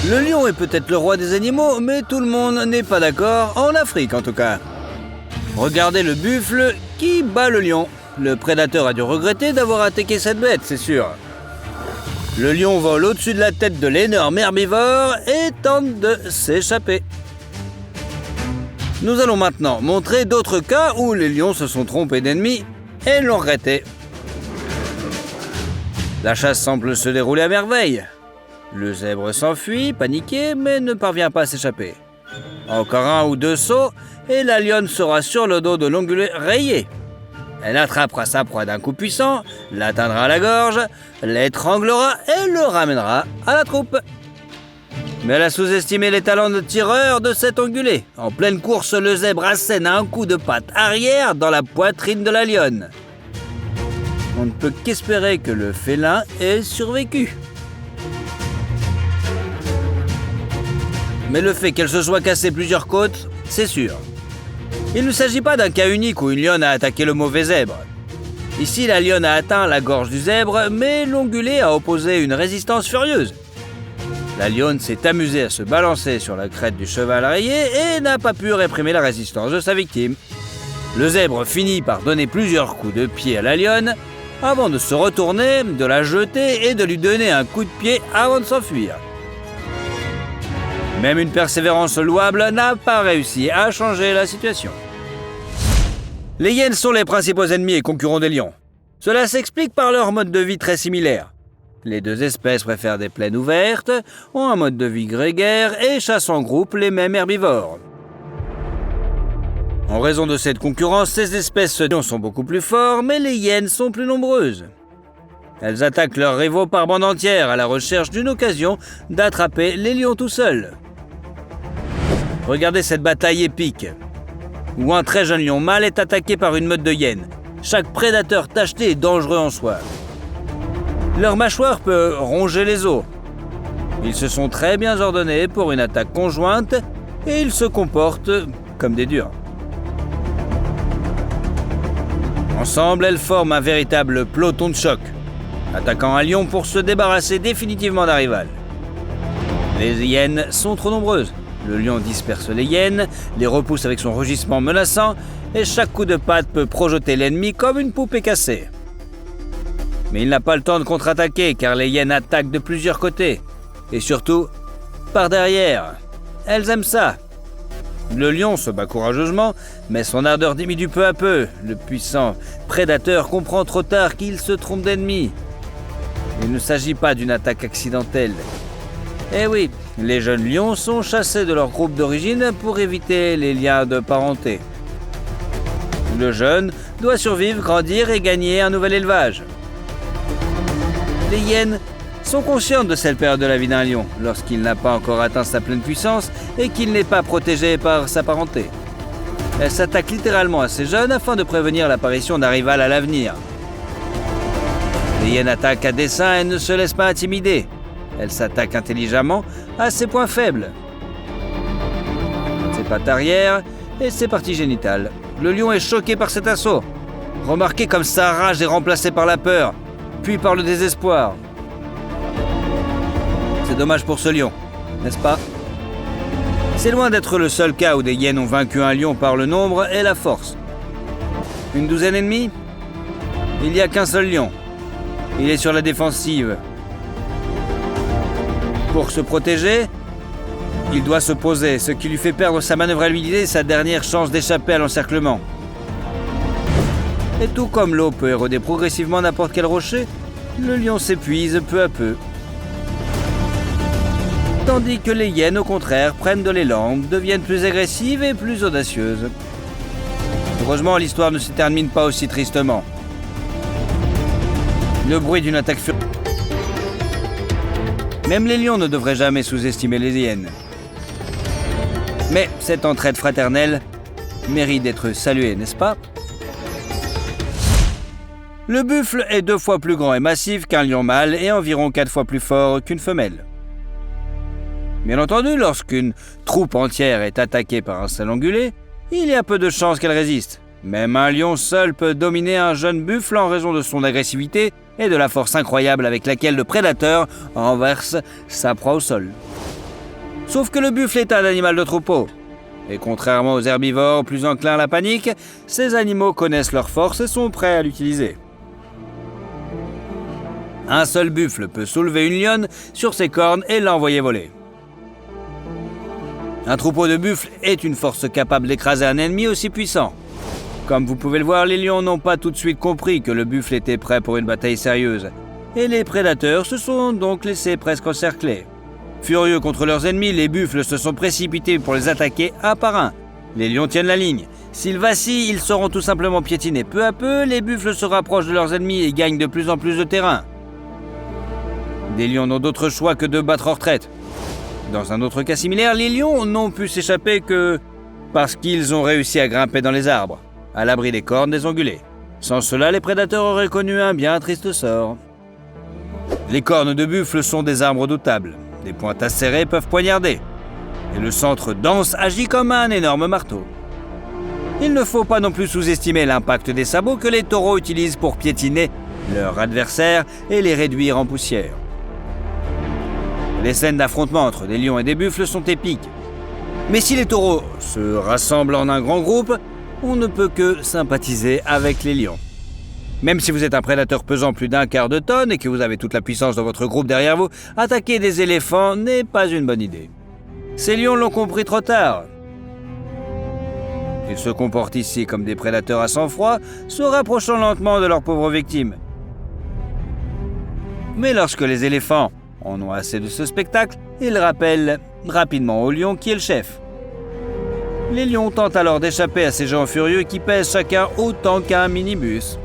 Le lion est peut-être le roi des animaux, mais tout le monde n'est pas d'accord, en Afrique en tout cas. Regardez le buffle qui bat le lion. Le prédateur a dû regretter d'avoir attaqué cette bête, c'est sûr. Le lion vole au-dessus de la tête de l'énorme herbivore et tente de s'échapper. Nous allons maintenant montrer d'autres cas où les lions se sont trompés d'ennemis et l'ont regretté. La chasse semble se dérouler à merveille. Le zèbre s'enfuit, paniqué, mais ne parvient pas à s'échapper. Encore un ou deux sauts, et la lionne sera sur le dos de l'ongulé rayé. Elle attrapera sa proie d'un coup puissant, l'atteindra à la gorge, l'étranglera et le ramènera à la troupe. Mais elle a sous-estimé les talents de tireur de cet ongulé. En pleine course, le zèbre assène un coup de patte arrière dans la poitrine de la lionne. On ne peut qu'espérer que le félin ait survécu. Mais le fait qu'elle se soit cassée plusieurs côtes, c'est sûr. Il ne s'agit pas d'un cas unique où une lionne a attaqué le mauvais zèbre. Ici, la lionne a atteint la gorge du zèbre, mais l'ongulé a opposé une résistance furieuse. La lionne s'est amusée à se balancer sur la crête du cheval rayé et n'a pas pu réprimer la résistance de sa victime. Le zèbre finit par donner plusieurs coups de pied à la lionne, avant de se retourner, de la jeter et de lui donner un coup de pied avant de s'enfuir. Même une persévérance louable n'a pas réussi à changer la situation. Les hyènes sont les principaux ennemis et concurrents des lions. Cela s'explique par leur mode de vie très similaire. Les deux espèces préfèrent des plaines ouvertes, ont un mode de vie grégaire et chassent en groupe les mêmes herbivores. En raison de cette concurrence, ces espèces sont beaucoup plus fortes, mais les hyènes sont plus nombreuses. Elles attaquent leurs rivaux par bande entière à la recherche d'une occasion d'attraper les lions tout seuls. Regardez cette bataille épique, où un très jeune lion mâle est attaqué par une meute de hyènes. Chaque prédateur tacheté est dangereux en soi. Leur mâchoire peut ronger les os. Ils se sont très bien ordonnés pour une attaque conjointe et ils se comportent comme des durs. Ensemble, elles forment un véritable peloton de choc, attaquant un lion pour se débarrasser définitivement d'un rival. Les hyènes sont trop nombreuses. Le lion disperse les hyènes, les repousse avec son rugissement menaçant, et chaque coup de patte peut projeter l'ennemi comme une poupée cassée. Mais il n'a pas le temps de contre-attaquer, car les hyènes attaquent de plusieurs côtés, et surtout, par derrière. Elles aiment ça. Le lion se bat courageusement, mais son ardeur diminue peu à peu. Le puissant prédateur comprend trop tard qu'il se trompe d'ennemi. Il ne s'agit pas d'une attaque accidentelle. Eh oui, les jeunes lions sont chassés de leur groupe d'origine pour éviter les liens de parenté. Le jeune doit survivre, grandir et gagner un nouvel élevage. Les hyènes sont conscientes de cette période de la vie d'un lion, lorsqu'il n'a pas encore atteint sa pleine puissance et qu'il n'est pas protégé par sa parenté. Elles s'attaquent littéralement à ces jeunes afin de prévenir l'apparition d'un rival à l'avenir. Les hyènes attaquent à dessein et ne se laissent pas intimider. Elles s'attaquent intelligemment à ses points faibles. Ses pattes arrière et ses parties génitales. Le lion est choqué par cet assaut. Remarquez comme sa rage est remplacée par la peur, puis par le désespoir. C'est dommage pour ce lion, n'est-ce pas? C'est loin d'être le seul cas où des hyènes ont vaincu un lion par le nombre et la force. Une douzaine et demie? Il n'y a qu'un seul lion. Il est sur la défensive. Pour se protéger, il doit se poser, ce qui lui fait perdre sa manœuvrabilité et sa dernière chance d'échapper à l'encerclement. Et tout comme l'eau peut éroder progressivement n'importe quel rocher, le lion s'épuise peu à peu. Tandis que les hyènes, au contraire, prennent de l'élan, deviennent plus agressives et plus audacieuses. Heureusement, l'histoire ne se termine pas aussi tristement. Le bruit d'une attaque furieuse. Même les lions ne devraient jamais sous-estimer les hyènes. Mais cette entraide fraternelle mérite d'être saluée, n'est-ce pas? Le buffle est 2 fois plus grand et massif qu'un lion mâle et environ 4 fois plus fort qu'une femelle. Bien entendu, lorsqu'une troupe entière est attaquée par un seul ongulé, il y a peu de chances qu'elle résiste. Même un lion seul peut dominer un jeune buffle en raison de son agressivité et de la force incroyable avec laquelle le prédateur renverse sa proie au sol. Sauf que le buffle est un animal de troupeau. Et contrairement aux herbivores plus enclins à la panique, ces animaux connaissent leur force et sont prêts à l'utiliser. Un seul buffle peut soulever une lionne sur ses cornes et l'envoyer voler. Un troupeau de buffles est une force capable d'écraser un ennemi aussi puissant. Comme vous pouvez le voir, les lions n'ont pas tout de suite compris que le buffle était prêt pour une bataille sérieuse. Et les prédateurs se sont donc laissés presque encercler. Furieux contre leurs ennemis, les buffles se sont précipités pour les attaquer un par un. Les lions tiennent la ligne. S'ils vacillent, ils seront tout simplement piétinés. Peu à peu, les buffles se rapprochent de leurs ennemis et gagnent de plus en plus de terrain. Des lions n'ont d'autre choix que de battre en retraite. Dans un autre cas similaire, les lions n'ont pu s'échapper que parce qu'ils ont réussi à grimper dans les arbres, à l'abri des cornes des ongulés. Sans cela, les prédateurs auraient connu un bien triste sort. Les cornes de buffle sont des armes redoutables. Des pointes acérées peuvent poignarder. Et le centre dense agit comme un énorme marteau. Il ne faut pas non plus sous-estimer l'impact des sabots que les taureaux utilisent pour piétiner leurs adversaires et les réduire en poussière. Les scènes d'affrontement entre des lions et des buffles sont épiques. Mais si les taureaux se rassemblent en un grand groupe, on ne peut que sympathiser avec les lions. Même si vous êtes un prédateur pesant plus d'un quart de tonne et que vous avez toute la puissance de votre groupe derrière vous, attaquer des éléphants n'est pas une bonne idée. Ces lions l'ont compris trop tard. Ils se comportent ici comme des prédateurs à sang-froid, se rapprochant lentement de leurs pauvres victimes. Mais lorsque les éléphants en ont assez de ce spectacle, ils rappellent rapidement au lion qui est le chef. Les lions tentent alors d'échapper à ces gens furieux qui pèsent chacun autant qu'un minibus.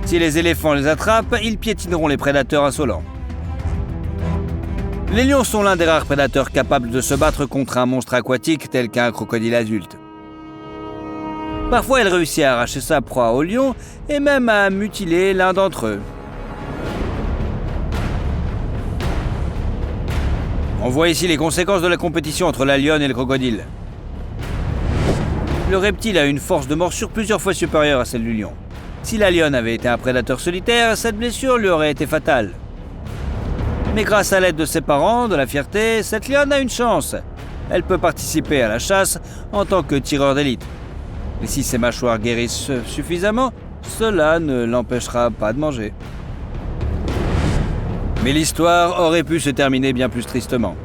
Si les éléphants les attrapent, ils piétineront les prédateurs insolents. Les lions sont l'un des rares prédateurs capables de se battre contre un monstre aquatique tel qu'un crocodile adulte. Parfois, il réussit à arracher sa proie au lion et même à mutiler l'un d'entre eux. On voit ici les conséquences de la compétition entre la lionne et le crocodile. Le reptile a une force de morsure plusieurs fois supérieure à celle du lion. Si la lionne avait été un prédateur solitaire, cette blessure lui aurait été fatale. Mais grâce à l'aide de ses parents, de la fierté, cette lionne a une chance. Elle peut participer à la chasse en tant que tireur d'élite. Et si ses mâchoires guérissent suffisamment, cela ne l'empêchera pas de manger. Mais l'histoire aurait pu se terminer bien plus tristement.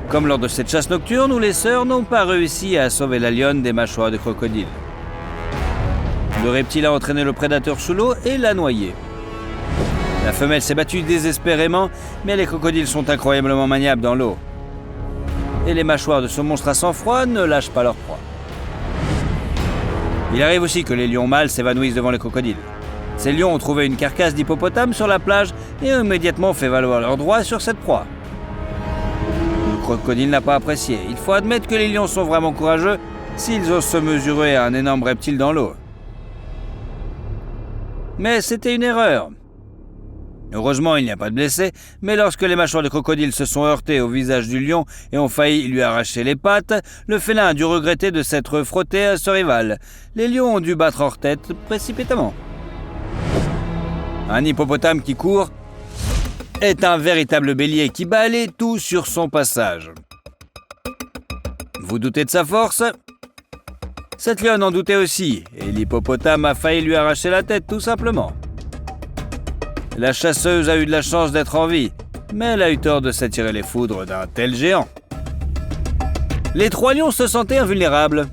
Comme lors de cette chasse nocturne où les sœurs n'ont pas réussi à sauver la lionne des mâchoires de crocodile. Le reptile a entraîné le prédateur sous l'eau et l'a noyé. La femelle s'est battue désespérément, mais les crocodiles sont incroyablement maniables dans l'eau. Et les mâchoires de ce monstre à sang-froid ne lâchent pas leur proie. Il arrive aussi que les lions mâles s'évanouissent devant les crocodiles. Ces lions ont trouvé une carcasse d'hippopotame sur la plage et ont immédiatement fait valoir leurs droits sur cette proie. Le crocodile n'a pas apprécié. Il faut admettre que les lions sont vraiment courageux s'ils osent se mesurer à un énorme reptile dans l'eau. Mais c'était une erreur. Heureusement, il n'y a pas de blessés, mais lorsque les mâchoires de crocodile se sont heurtées au visage du lion et ont failli lui arracher les pattes, le félin a dû regretter de s'être frotté à ce rival. Les lions ont dû battre hors tête précipitamment. Un hippopotame qui court est un véritable bélier qui balaie tout sur son passage. Vous doutez de sa force ? Cette lionne en doutait aussi, et l'hippopotame a failli lui arracher la tête tout simplement. La chasseuse a eu de la chance d'être en vie, mais elle a eu tort de s'attirer les foudres d'un tel géant. Les 3 lions se sentaient invulnérables.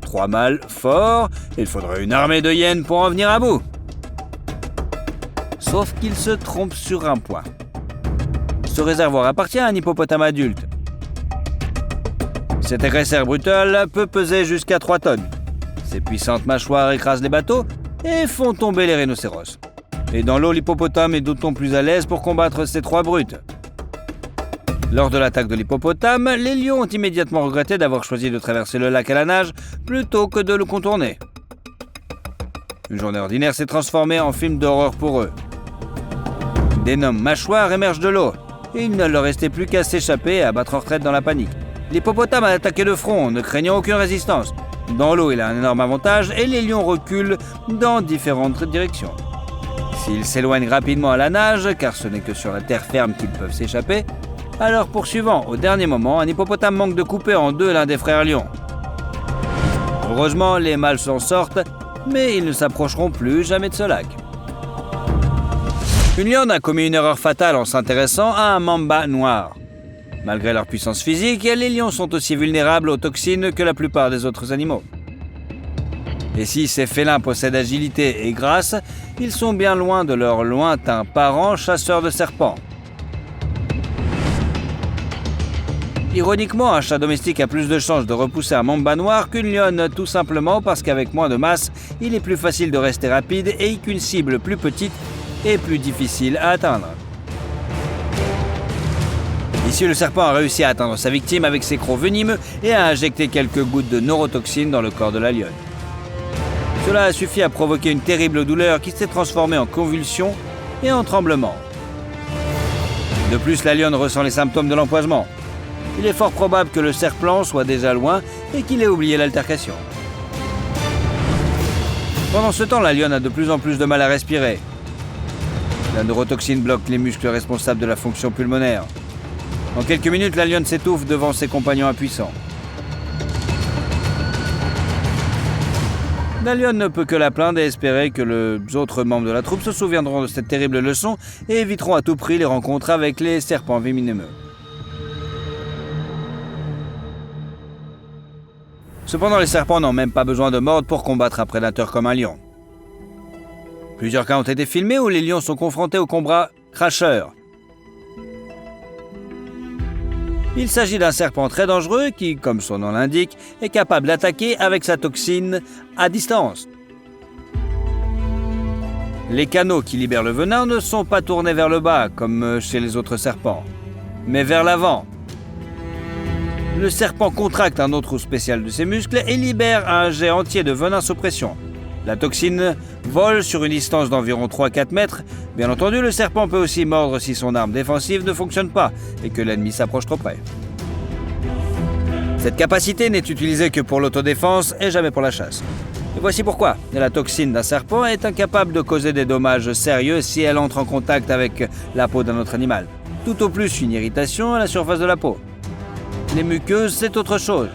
3 mâles forts, il faudrait une armée de hyènes pour en venir à bout. Sauf qu'ils se trompent sur un point. Ce réservoir appartient à un hippopotame adulte. Cet agresseur brutal peut peser jusqu'à 3 tonnes. Ses puissantes mâchoires écrasent les bateaux et font tomber les rhinocéros. Et dans l'eau, l'hippopotame est d'autant plus à l'aise pour combattre ces 3 brutes. Lors de l'attaque de l'hippopotame, les lions ont immédiatement regretté d'avoir choisi de traverser le lac à la nage plutôt que de le contourner. Une journée ordinaire s'est transformée en film d'horreur pour eux. D'énormes mâchoires émergent de l'eau, et il ne leur restait plus qu'à s'échapper et à battre en retraite dans la panique. L'hippopotame a attaqué de front, ne craignant aucune résistance. Dans l'eau, il a un énorme avantage et les lions reculent dans différentes directions. S'ils s'éloignent rapidement à la nage, car ce n'est que sur la terre ferme qu'ils peuvent s'échapper, À leur poursuivant, au dernier moment, un hippopotame manque de couper en deux l'un des frères lions. Heureusement, les mâles s'en sortent, mais ils ne s'approcheront plus jamais de ce lac. Une lionne a commis une erreur fatale en s'intéressant à un mamba noir. Malgré leur puissance physique, les lions sont aussi vulnérables aux toxines que la plupart des autres animaux. Et si ces félins possèdent agilité et grâce, ils sont bien loin de leurs lointains parents chasseurs de serpents. Ironiquement, un chat domestique a plus de chances de repousser un mamba noir qu'une lionne, tout simplement parce qu'avec moins de masse, il est plus facile de rester rapide et qu'une cible plus petite est plus difficile à atteindre. Ici, le serpent a réussi à atteindre sa victime avec ses crocs venimeux et a injecté quelques gouttes de neurotoxine dans le corps de la lionne. Cela a suffi à provoquer une terrible douleur qui s'est transformée en convulsions et en tremblements. De plus, la lionne ressent les symptômes de l'empoisonnement. Il est fort probable que le serpent soit déjà loin et qu'il ait oublié l'altercation. Pendant ce temps, la lionne a de plus en plus de mal à respirer. La neurotoxine bloque les muscles responsables de la fonction pulmonaire. En quelques minutes, la lionne s'étouffe devant ses compagnons impuissants. La lionne ne peut que la plaindre et espérer que les autres membres de la troupe se souviendront de cette terrible leçon et éviteront à tout prix les rencontres avec les serpents venimeux. Cependant, les serpents n'ont même pas besoin de mordre pour combattre un prédateur comme un lion. Plusieurs cas ont été filmés où les lions sont confrontés aux cobras cracheurs. Il s'agit d'un serpent très dangereux qui, comme son nom l'indique, est capable d'attaquer avec sa toxine à distance. Les canaux qui libèrent le venin ne sont pas tournés vers le bas, comme chez les autres serpents, mais vers l'avant. Le serpent contracte un autre trou spécial de ses muscles et libère un jet entier de venin sous pression. La toxine vole sur une distance d'environ 3-4 mètres. Bien entendu, le serpent peut aussi mordre si son arme défensive ne fonctionne pas et que l'ennemi s'approche trop près. Cette capacité n'est utilisée que pour l'autodéfense et jamais pour la chasse. Et voici pourquoi. La toxine d'un serpent est incapable de causer des dommages sérieux si elle entre en contact avec la peau d'un autre animal. Tout au plus une irritation à la surface de la peau. Les muqueuses, c'est autre chose.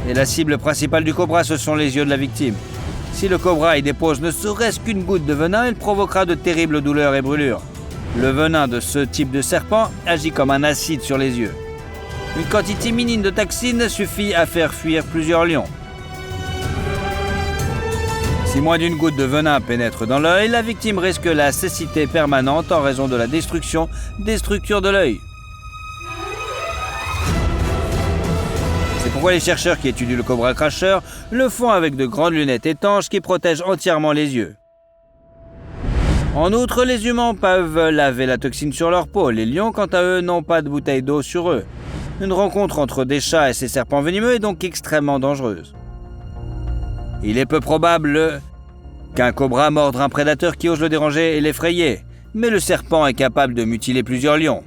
Et la cible principale du cobra, ce sont les yeux de la victime. Si le cobra y dépose ne serait-ce qu'une goutte de venin, il provoquera de terribles douleurs et brûlures. Le venin de ce type de serpent agit comme un acide sur les yeux. Une quantité minime de toxine suffit à faire fuir plusieurs lions. Si moins d'une goutte de venin pénètre dans l'œil, la victime risque la cécité permanente en raison de la destruction des structures de l'œil. C'est pourquoi les chercheurs qui étudient le cobra cracheur le font avec de grandes lunettes étanches qui protègent entièrement les yeux. En outre, les humains peuvent laver la toxine sur leur peau. Les lions, quant à eux, n'ont pas de bouteille d'eau sur eux. Une rencontre entre des chats et ces serpents venimeux est donc extrêmement dangereuse. Il est peu probable qu'un cobra morde un prédateur qui ose le déranger et l'effrayer, mais le serpent est capable de mutiler plusieurs lions.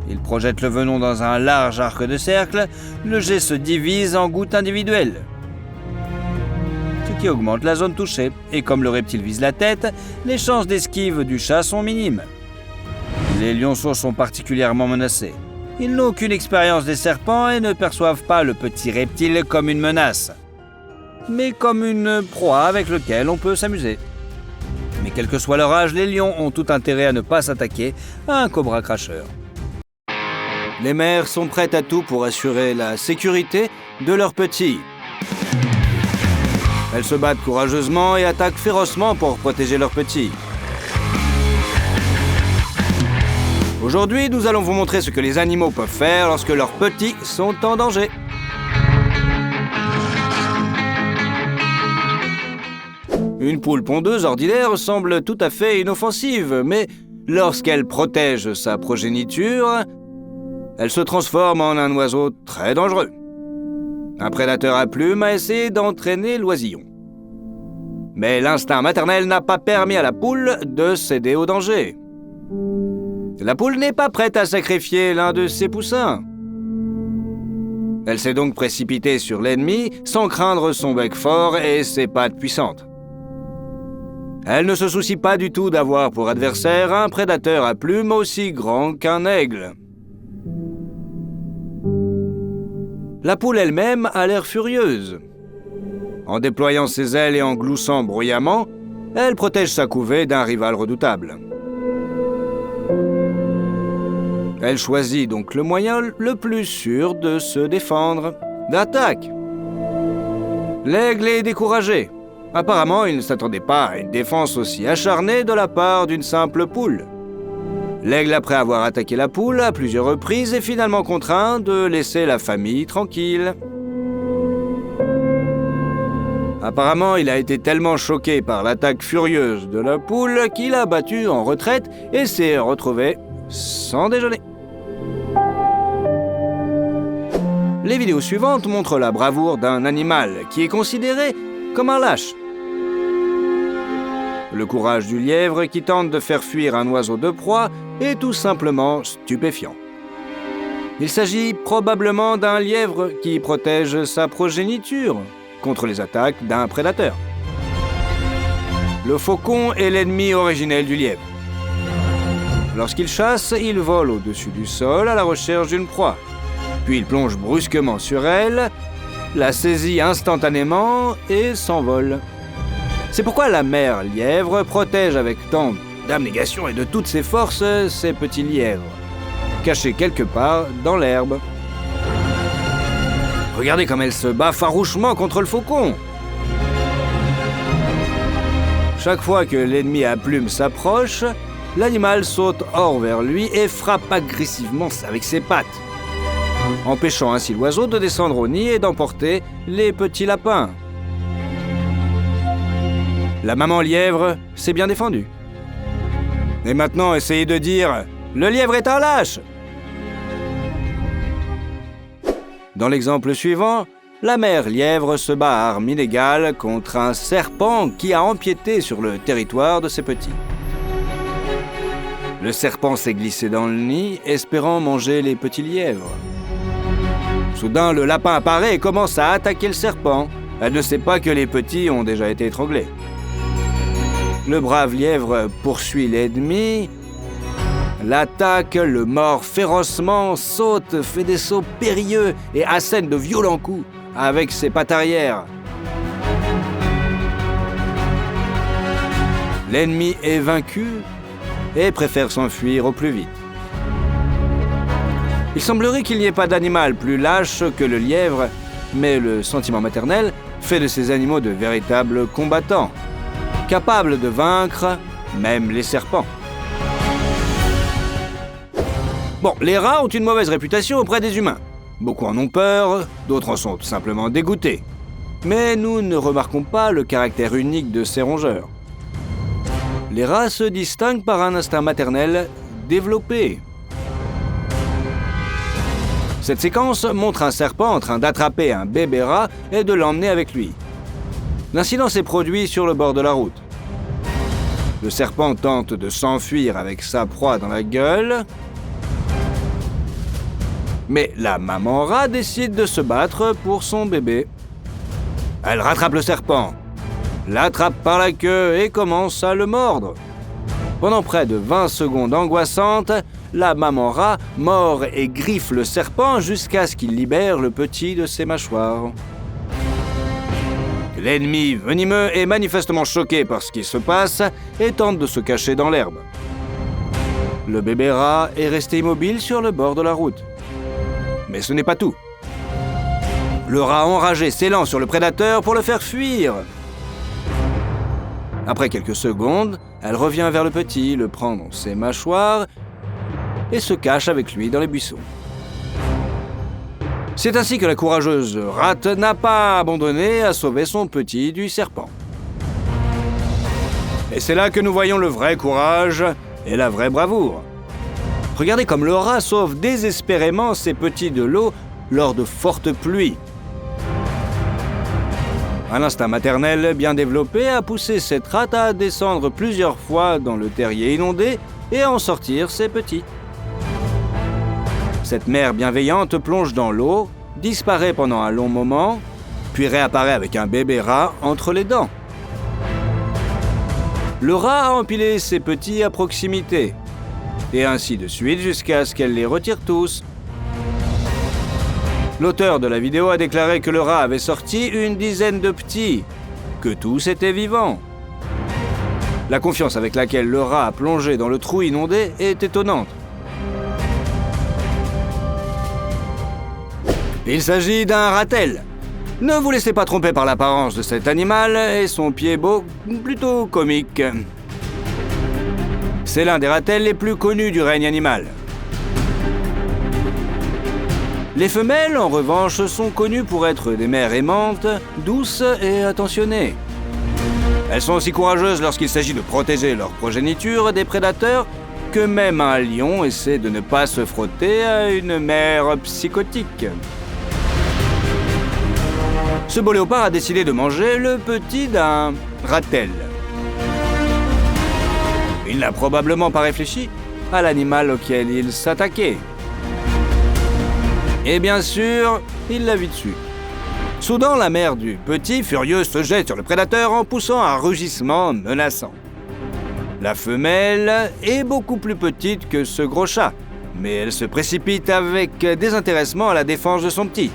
Il projette le venin dans un large arc de cercle, le jet se divise en gouttes individuelles, ce qui augmente la zone touchée, et comme le reptile vise la tête, les chances d'esquive du chat sont minimes. Les lionceaux sont particulièrement menacés. Ils n'ont aucune expérience des serpents et ne perçoivent pas le petit reptile comme une menace, mais comme une proie avec laquelle on peut s'amuser. Mais quel que soit leur âge, les lions ont tout intérêt à ne pas s'attaquer à un cobra cracheur. Les mères sont prêtes à tout pour assurer la sécurité de leurs petits. Elles se battent courageusement et attaquent férocement pour protéger leurs petits. Aujourd'hui, nous allons vous montrer ce que les animaux peuvent faire lorsque leurs petits sont en danger. Une poule pondeuse ordinaire semble tout à fait inoffensive, mais lorsqu'elle protège sa progéniture, elle se transforme en un oiseau très dangereux. Un prédateur à plumes a essayé d'entraîner l'oisillon. Mais l'instinct maternel n'a pas permis à la poule de céder au danger. La poule n'est pas prête à sacrifier l'un de ses poussins. Elle s'est donc précipitée sur l'ennemi sans craindre son bec fort et ses pattes puissantes. Elle ne se soucie pas du tout d'avoir pour adversaire un prédateur à plumes aussi grand qu'un aigle. La poule elle-même a l'air furieuse. En déployant ses ailes et en gloussant bruyamment, elle protège sa couvée d'un rival redoutable. Elle choisit donc le moyen le plus sûr de se défendre. L'attaque. L'aigle est découragé. Apparemment, il ne s'attendait pas à une défense aussi acharnée de la part d'une simple poule. L'aigle, après avoir attaqué la poule à plusieurs reprises, est finalement contraint de laisser la famille tranquille. Apparemment, il a été tellement choqué par l'attaque furieuse de la poule qu'il a battu en retraite et s'est retrouvé sans déjeuner. Les vidéos suivantes montrent la bravoure d'un animal qui est considéré comme un lâche. Le courage du lièvre qui tente de faire fuir un oiseau de proie est tout simplement stupéfiant. Il s'agit probablement d'un lièvre qui protège sa progéniture contre les attaques d'un prédateur. Le faucon est l'ennemi originel du lièvre. Lorsqu'il chasse, il vole au-dessus du sol à la recherche d'une proie. Puis il plonge brusquement sur elle, la saisit instantanément et s'envole. C'est pourquoi la mère lièvre protège avec tant d'abnégation et de toutes ses forces ses petits lièvres, cachés quelque part dans l'herbe. Regardez comme elle se bat farouchement contre le faucon. Chaque fois que l'ennemi à plumes s'approche, l'animal saute hors vers lui et frappe agressivement avec ses pattes, empêchant ainsi l'oiseau de descendre au nid et d'emporter les petits lapins. La maman lièvre s'est bien défendue. Et maintenant, essayez de dire « Le lièvre est un lâche !» Dans l'exemple suivant, la mère lièvre se bat à armes inégales contre un serpent qui a empiété sur le territoire de ses petits. Le serpent s'est glissé dans le nid, espérant manger les petits lièvres. Soudain, le lapin apparaît et commence à attaquer le serpent. Elle ne sait pas que les petits ont déjà été étranglés. Le brave lièvre poursuit l'ennemi, l'attaque, le mord férocement, saute, fait des sauts périlleux et assène de violents coups avec ses pattes arrière. L'ennemi est vaincu et préfère s'enfuir au plus vite. Il semblerait qu'il n'y ait pas d'animal plus lâche que le lièvre, mais le sentiment maternel fait de ces animaux de véritables combattants, capables de vaincre même les serpents. Bon, les rats ont une mauvaise réputation auprès des humains. Beaucoup en ont peur, d'autres en sont tout simplement dégoûtés. Mais nous ne remarquons pas le caractère unique de ces rongeurs. Les rats se distinguent par un instinct maternel développé. Cette séquence montre un serpent en train d'attraper un bébé rat et de l'emmener avec lui. L'incident s'est produit sur le bord de la route. Le serpent tente de s'enfuir avec sa proie dans la gueule, mais la maman rat décide de se battre pour son bébé. Elle rattrape le serpent, l'attrape par la queue et commence à le mordre. Pendant près de 20 secondes angoissantes, la maman rat mord et griffe le serpent jusqu'à ce qu'il libère le petit de ses mâchoires. L'ennemi venimeux est manifestement choqué par ce qui se passe et tente de se cacher dans l'herbe. Le bébé rat est resté immobile sur le bord de la route. Mais ce n'est pas tout. Le rat enragé s'élance sur le prédateur pour le faire fuir. Après quelques secondes, elle revient vers le petit, le prend dans ses mâchoires et se cache avec lui dans les buissons. C'est ainsi que la courageuse rate n'a pas abandonné à sauver son petit du serpent. Et c'est là que nous voyons le vrai courage et la vraie bravoure. Regardez comme le rat sauve désespérément ses petits de l'eau lors de fortes pluies. Un instinct maternel bien développé a poussé cette rate à descendre plusieurs fois dans le terrier inondé et à en sortir ses petits. Cette mère bienveillante plonge dans l'eau, disparaît pendant un long moment, puis réapparaît avec un bébé rat entre les dents. Le rat a empilé ses petits à proximité, et ainsi de suite jusqu'à ce qu'elle les retire tous. L'auteur de la vidéo a déclaré que le rat avait sorti une dizaine de petits, que tous étaient vivants. La confiance avec laquelle le rat a plongé dans le trou inondé est étonnante. Il s'agit d'un ratel. Ne vous laissez pas tromper par l'apparence de cet animal et son pied beau, plutôt comique. C'est l'un des ratels les plus connus du règne animal. Les femelles, en revanche, sont connues pour être des mères aimantes, douces et attentionnées. Elles sont aussi courageuses lorsqu'il s'agit de protéger leur progéniture des prédateurs que même un lion essaie de ne pas se frotter à une mère psychotique. Ce beau léopard a décidé de manger le petit d'un ratel. Il n'a probablement pas réfléchi à l'animal auquel il s'attaquait. Et bien sûr, il l'a vite su. Soudain, la mère du petit, furieuse, se jette sur le prédateur en poussant un rugissement menaçant. La femelle est beaucoup plus petite que ce gros chat, mais elle se précipite avec désintéressement à la défense de son petit.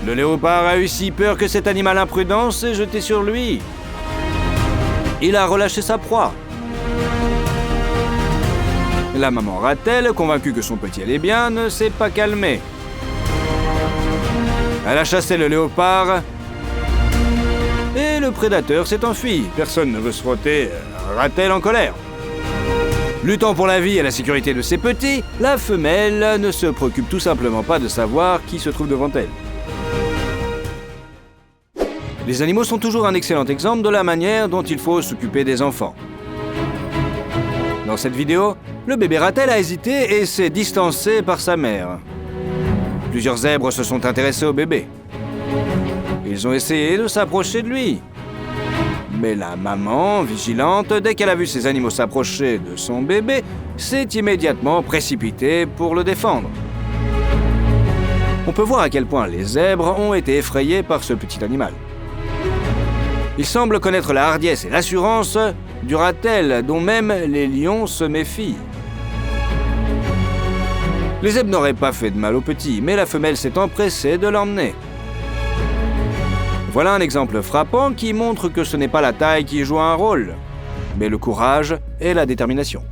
Le léopard a eu si peur que cet animal imprudent s'est jeté sur lui. Il a relâché sa proie. La maman ratel, convaincue que son petit allait bien, ne s'est pas calmée. Elle a chassé le léopard et le prédateur s'est enfui. Personne ne veut se frotter à un ratel en colère. Luttant pour la vie et la sécurité de ses petits, la femelle ne se préoccupe tout simplement pas de savoir qui se trouve devant elle. Les animaux sont toujours un excellent exemple de la manière dont il faut s'occuper des enfants. Dans cette vidéo, le bébé ratel a hésité et s'est distancé par sa mère. Plusieurs zèbres se sont intéressés au bébé. Ils ont essayé de s'approcher de lui. Mais la maman, vigilante, dès qu'elle a vu ces animaux s'approcher de son bébé, s'est immédiatement précipitée pour le défendre. On peut voir à quel point les zèbres ont été effrayés par ce petit animal. Ils semblent connaître la hardiesse et l'assurance du ratel, dont même les lions se méfient. Les zèbres n'auraient pas fait de mal au petit, mais la femelle s'est empressée de l'emmener. Voilà un exemple frappant qui montre que ce n'est pas la taille qui joue un rôle, mais le courage et la détermination.